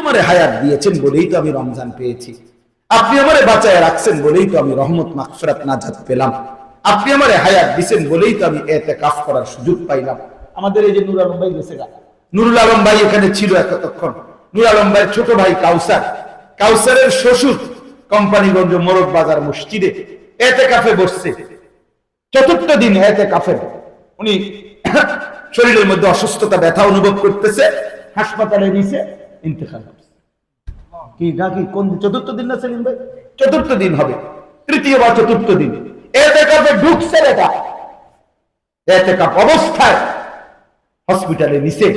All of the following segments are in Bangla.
আমারে হায়াত দিয়েছেন বলেই তো আমি রমজান পেয়েছি, আপনি আমারে বাঁচায় রাখছেন বলেই তো আমি রহমত মাগফিরাত নাজাত পেলাম, আপনি আমারে হায়াত দিয়েছেন বলেই তো আমি ইতিকাফ করার সুযোগ পাইলাম। আমাদের এই যে নুরুল আলম ভাই গেছে, নুরুল আলম ভাই এখানে ছিল এতক্ষণ। নুরুল আলম ভাইয়ের ছোট ভাই কাউসার, কাউসারের শ্বশুর কোম্পানিগঞ্জ মোরগ বাজার মসজিদে ইতিকাফে বসছে। চতুর্থ দিন ইতিকাফের উনি শরীরের মধ্যে অসুস্থতা ব্যথা অনুভব করতেছে, হাসপাতালে নিছে, ইন্তেকাল করছে। কি নাকি কোন চতুর্থ দিন না সেলিম ভাই? চতুর্থ দিন হবে, তৃতীয় বা চতুর্থ দিন ইতিকাফে ঢুকছে। এটা ইতিকাফ অবস্থায় হসপিটালে নিছে,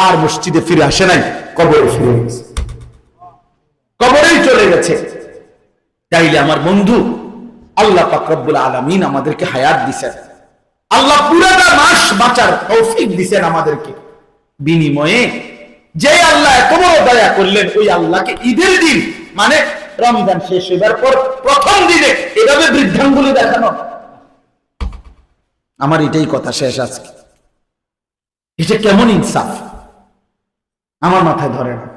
আর মসজিদে ফিরে আসে নাই, কবরে ফিরে গেছে, কবরেই চলে গেছে। তাইলে আমার বন্ধু, আল্লাহ পাক রব্বুল আলামিন আমাদেরকে হায়াত দিয়েছেন, আল্লাহ পুরাটা মাস বাঁচার তৌফিক দিয়েছেন আমাদেরকে। বিনিময়ে যে আল্লাহ এত বড় দয়া করলেন, ওই আল্লাহকে ঈদের দিন মানে রমজান শেষ হবার পর প্রথম দিনে এভাবে বৃদ্ধাঙ্গুলি দেখানো, আমার এটাই কথা শেষ আজকে। এটা কেমন ইনসাফ আমার মাথায় ধরে না,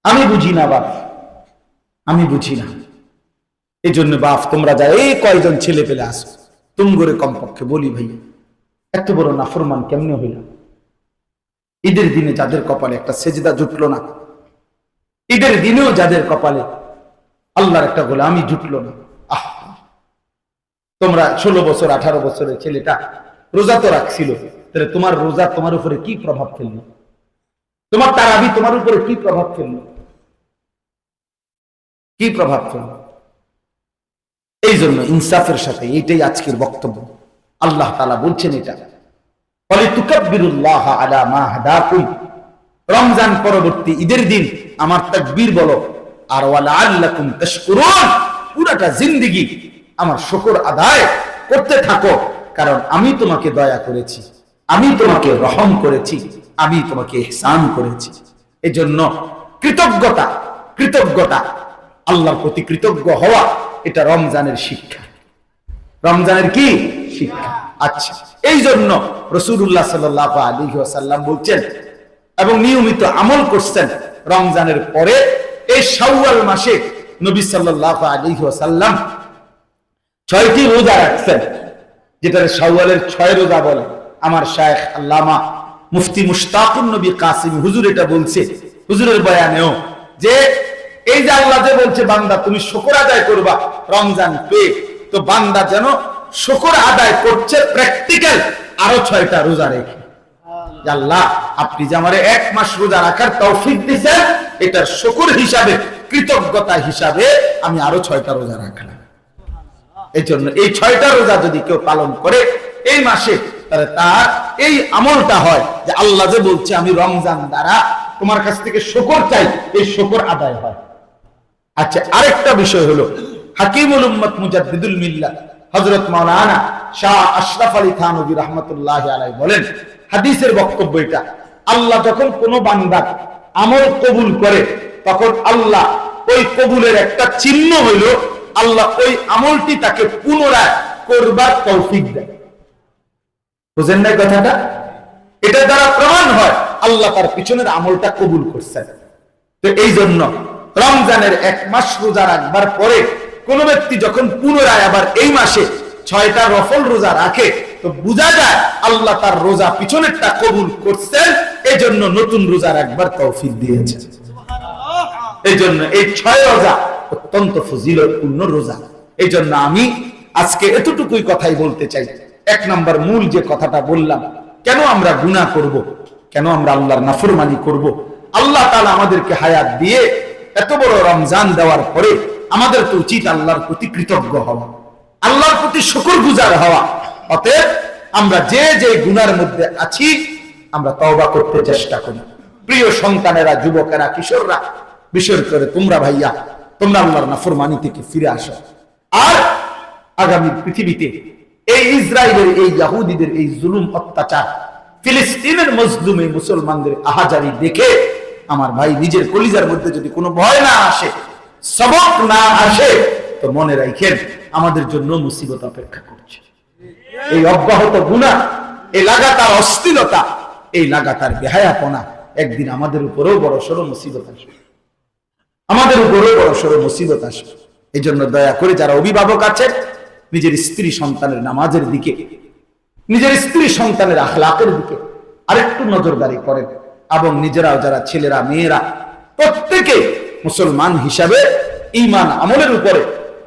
আমি বুঝি না বাপ, আমি বুঝি না। এই জন্য বাপ তোমরা যা এই কয়জন ছেলে পেলে আসো, তুম করে কমপক্ষে বলি ভাই, এত বড় নাফরমান কেমনে হইল? ঈদের দিনে যাদের কপালে একটা সেজদা জুটলো না, ঈদের দিনেও যাদের কপালে আল্লাহর একটা গোলামি জুটলো না, আহ, তোমরা 16 বছর 18 বছরের ছেলেটা রোজা তো রাখছিল, তাহলে তোমার রোজা তোমার উপরে কি প্রভাব ফেললো? তোমার তারাবি তোমার উপরে কি প্রভাব ফেললো? কি প্রভাব ফেললো? এই জন্য ইনসাফের সাথে এইটাই আজকের বক্তব্য। আল্লাহ তাআলা বলছেন এটা, ওয়ালিতুকাব্বিরুল্লাহ আলা মা হাদাকুম, রমজান পরবর্তী ঈদের দিন আমার তাকবীর বলো, আর ওয়ালাআল্লাকুম তাশকুরুন, পুরাটা জিন্দেগি আমার শুকর আদায় করতে থাকো, কারণ আমি তোমাকে দয়া করেছি, আমি তোমাকে রহম করেছি, আমি তোমাকে ইহসান করেছি। এজন্য কৃতজ্ঞতা, কৃতজ্ঞতা আল্লাহর প্রতি কৃতজ্ঞ হওয়া, এটা রমজানের শিক্ষা। রমজানের কি শিক্ষা? আচ্ছা, এই জন্য রাসূলুল্লাহ সাল্লাল্লাহু আলাইহি ওয়াসাল্লাম বলছেন এবং নিয়মিত আমল করছেন, রমজানের পরে এই শাওয়াল মাসে নবী সাল্লাল্লাহু আলাইহি ওয়াসাল্লাম 6টি রোজা রাখছেন, যেটা শাওয়ালের 6 রোজা বলে। আমার শায়েখ আল্লামা মুফতি মুশতাকুন নবী কাসিম হুজুর এটা বলছে হুজুরের বয়ানেও, যে এই যে আল্লাহ যে বলছে বান্দা তুমি শুকর আদায় করবা রমজান পেয়ে, তো বান্দা যেন শুকর আদায় করছে প্র্যাকটিক্যাল আরো 6টা রোজা রেখে। আল্লাহ আপনি যে আমারে 1 মাস রোজা রাখার তৌফিক দিয়েছেন, এটার শুকর হিসাবে, কৃতজ্ঞতা হিসাবে আমি আরো 6টা রোজা রাখলাম। এই জন্য এই 6টা রোজা যদি কেউ পালন করে এই মাসে, তাহলে তার এই আমলটা হয় যে আল্লাহ যে বলছে আমি রমজান দ্বারা তোমার কাছ থেকে শুকর চাই, এই শুকর আদায় হয়। আচ্ছা, আরেকটা বিষয় হলো, হাকিমুল উম্মত মুজাদ্দিদুল মিল্লাত হযরত মাওলানা শাহ আশরাফ আলী থানভী রাহমাতুল্লাহি আলাইহি বলেন, হাদিসের বক্তব্য এটা, আল্লাহ যখন কোনো বান্দার আমল কবুল করে, তখন আল্লাহ ওই কবুলের একটা চিহ্ন হইল, আল্লাহ ওই আমলটি তাকে পুনরায় করবার তৌফিক দেয়। বুঝেন নাই কথাটা? এটা দ্বারা প্রমাণ হয় আল্লাহ তার পিছনের আমলটা কবুল করছেন। তো এই জন্য রমজানের 1 মাস রোজা রাখবার পরে কোন ব্যক্তি যখন পুনরায় আবার এই মাসে 6টা নফল রোজা রাখে, তো বোঝা যায় আল্লাহ তার রোজা পিছনেরটা কবুল করছেন, এই জন্য নতুন রোজা রাখবার তৌফিক দিয়েছেন। এই জন্য এই 6 রোজা অত্যন্ত ফজিলতপূর্ণ রোজা। এই জন্য আমি আজকে এতটুকুই কথাই বলতে চাই। 1 নম্বর মূল যে কথাটা বললাম, কেন আমরা গুনাহ করব, কেন আমরা আল্লাহর নাফরমানি করব? আল্লাহ তাআলা আমাদেরকে হায়াত দিয়ে এত বড় রমজান দেওয়ার পরে আমাদের তো উচিত আল্লাহর প্রতি কৃতজ্ঞ হওয়া, আল্লাহর প্রতি শুকরগুজার হওয়া। অতএব আমরা যে যে গুনার মধ্যে আছি আমরা তওবা করতে চেষ্টা করি। প্রিয় সন্তানেরা, যুবকেরা, কিশোররা, বিশেষ করে তোমরা ভাইয়া, তোমরা আল্লাহর নাফরমানি থেকে ফিরে আসো। আর আগামী পৃথিবীতে এই ইসরায়েলের, এই ইহুদিদের এই জুলুম অত্যাচার, ফিলিস্তিনের মজলুম এই মুসলমানদের আহাজারি দেখে আমার ভাই নিজের কলিজার মধ্যে যদি কোনো ভয় না আসে, সবক না আসে, তো মনে রাখেন আমাদের জন্য মুসিবত অপেক্ষা করছে। এই অব্যাহত গুনাহ, এই লাগাতার অস্থিরতা, এই লাগাতার বেহায়াপনা, একদিন আমাদের উপরেও বড় সড়ো মুসিবত আসবে, আমাদের উপরেও বড় সড়ো মুসিবত আসবে। এই জন্য দয়া করে যারা অভিভাবক আছেন, নিজের স্ত্রী সন্তানের নামাজের দিকে, নিজের স্ত্রী সন্তানের আখলাকের দিকে আরেকটু নজরদারি করেন, এবং নিজেরাও যারা ছেলেরা মেয়েরা প্রত্যেকে মুসলমান হিসাবে ঈমান আমলের উপরে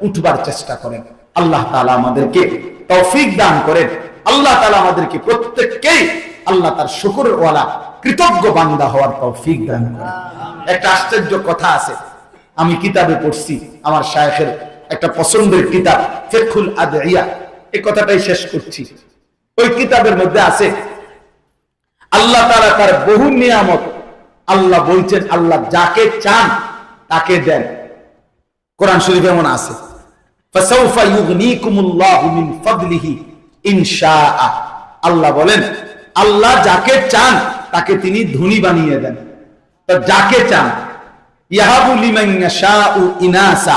উঠবার চেষ্টা করেন। আল্লাহ তাআলা আমাদেরকে তৌফিক দান করেন। আল্লাহ তাআলা আমাদেরকে প্রত্যেককেই আল্লাহ তার শুকরওয়ালা কৃতজ্ঞ বান্দা হওয়ার তৌফিক দান করেন। একটা আশ্চর্য কথা আছে, আমি কিতাবে পড়ছি, আমার শায়েখের একটা পছন্দের কিতাব ফিকহুল আদইয়া, এই কথাটাই শেষ করছি। ওই কিতাবের মধ্যে আছে আল্লাহ তাআলা তার বহু নিয়ামত, আল্লাহ বলছেন আল্লাহ যাকে চান তাকে দেন। কোরআন শরীফে এমন আছে, ফাসাউফা ইউগনিকুমুল্লাহু মিন ফাদলিহি ইনশাআ। আল্লাহ বলেন আল্লাহ যাকে চান তাকে তিনি ধনী বানিয়ে দেন। তো যাকে চান, ইয়াহাবু লিমান ইয়াশাউ ইনাসা,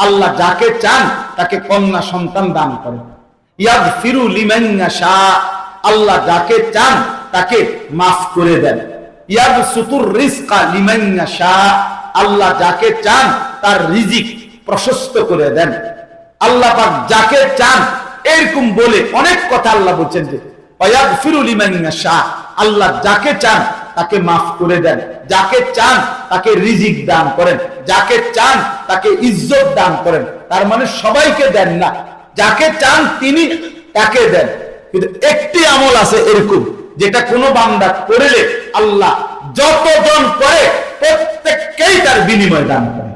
আল্লাহ যাকে চান তাকে কন্যা সন্তান দান করেন। ইয়াগফিরু লিমান ইয়াশা, আল্লাহ যাকে চান তাকে মাফ করে দেন। ইয়াবসুতুর রিজকা লিমান ইয়াশা, আল্লাহ যাকে চান তার রিজিক প্রশস্ত করে দেন। আল্লাহ পাক যাকে চান, এরকম বলে অনেক কথা আল্লাহ বলছেন যে ওয়াগফিরু লিমান ইয়াশা, আল্লাহ যাকে চান তাকে মাফ করে দেন, যাকে চান তাকে রিজিক দান করেন, যাকে চান তাকে ইজ্জত দান করেন। তার মানে সবাইকে দেন না, যাকে চান তিনি তাকে দেন। কিন্তু একটি আমল আছে এরকম, যেটা কোনো বান্দা করলে আল্লাহ যতজন করে প্রত্যেককেই তার বিনিময় দান করে।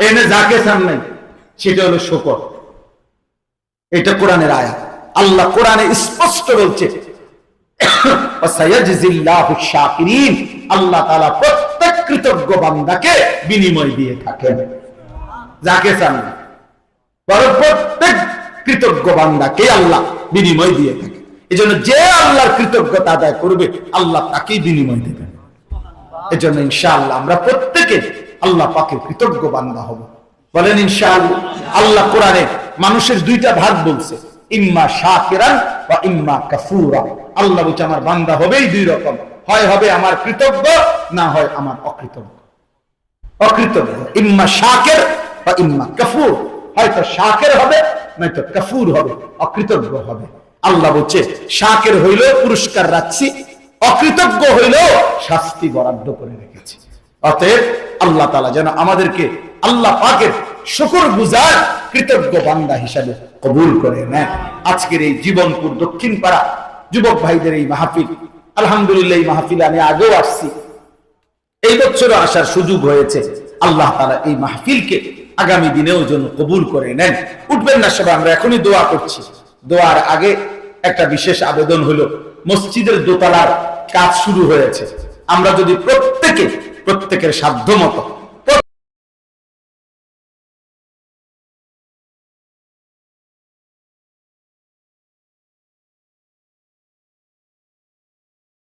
এনে যাকে চান নাই, সেটা হলো শুকর। এটা কোরআনের আয়াত। আল্লাহ কোরআনে স্পষ্ট বলছে আল্লাহ তাআলা প্রত্যেক কৃতজ্ঞ বান্দাকে বিনিময় দিয়ে থাকেন, যাকে চান না, প্রত্যেক কৃতজ্ঞ বান্দাকে আল্লাহ বিনিময় দিয়ে থাকে। এই জন্য যে আল্লাহর কৃতজ্ঞতা আদায় করবে আল্লাহ তাকেই বিনিময় দেবেন। এই জন্য ইনশাআল্লাহ আমরা প্রত্যেকে আল্লাহ পাকের কৃতজ্ঞ বান্দা হব, বলেন ইনশাআল্লাহ। আল্লাহ কোরআনে মানুষের দুইটা ভাগ বলছে, ইম্মা শাকিরান ওয়া ইম্মা কাফুরা। আল্লাহ বলছে আমার বান্দা হবেই দুই রকম, হয় হবে আমার কৃতজ্ঞ, না হয় আমার অকৃতজ্ঞ। অকৃতজ্ঞ ইম্মা শাকির ওয়া ইম্মা কাফুর, হয়তো শাকির হবে নয়তো কাফুর হবে, অকৃতজ্ঞ হবে। আল্লাহ বলছে শাকির হইলেও পুরস্কার রাখছি, অকৃতজ্ঞ হইলেও শাস্তি বরাদ্দ করে রেখেছি। অতএব আল্লাহ তাআলা যেন আমাদেরকে আল্লাহ পাকের শুকরগুজার কৃতজ্ঞ বান্দা হিসাবে কবুল করে নেন। আজকের এই জীবনপুর দক্ষিণ পাড়া যুবক ভাইদের এই মাহফিল, আলহামদুলিল্লাহ এই মাহফিলে আমি আগেও আসছি, এই বছরও আসার সুযোগ হয়েছে। আল্লাহ তাআলা এই মাহফিলকে আগামী দিনেও যেন কবুল করে নেন। উঠবেন না সবাই, আমরা এখনই দোয়া করছি। দোয়ার আগে একটা বিশেষ আবেদন হলো, মসজিদের দোতলার কাজ শুরু হয়েছে, আমরা যদি প্রত্যেকের সাধ্য মতো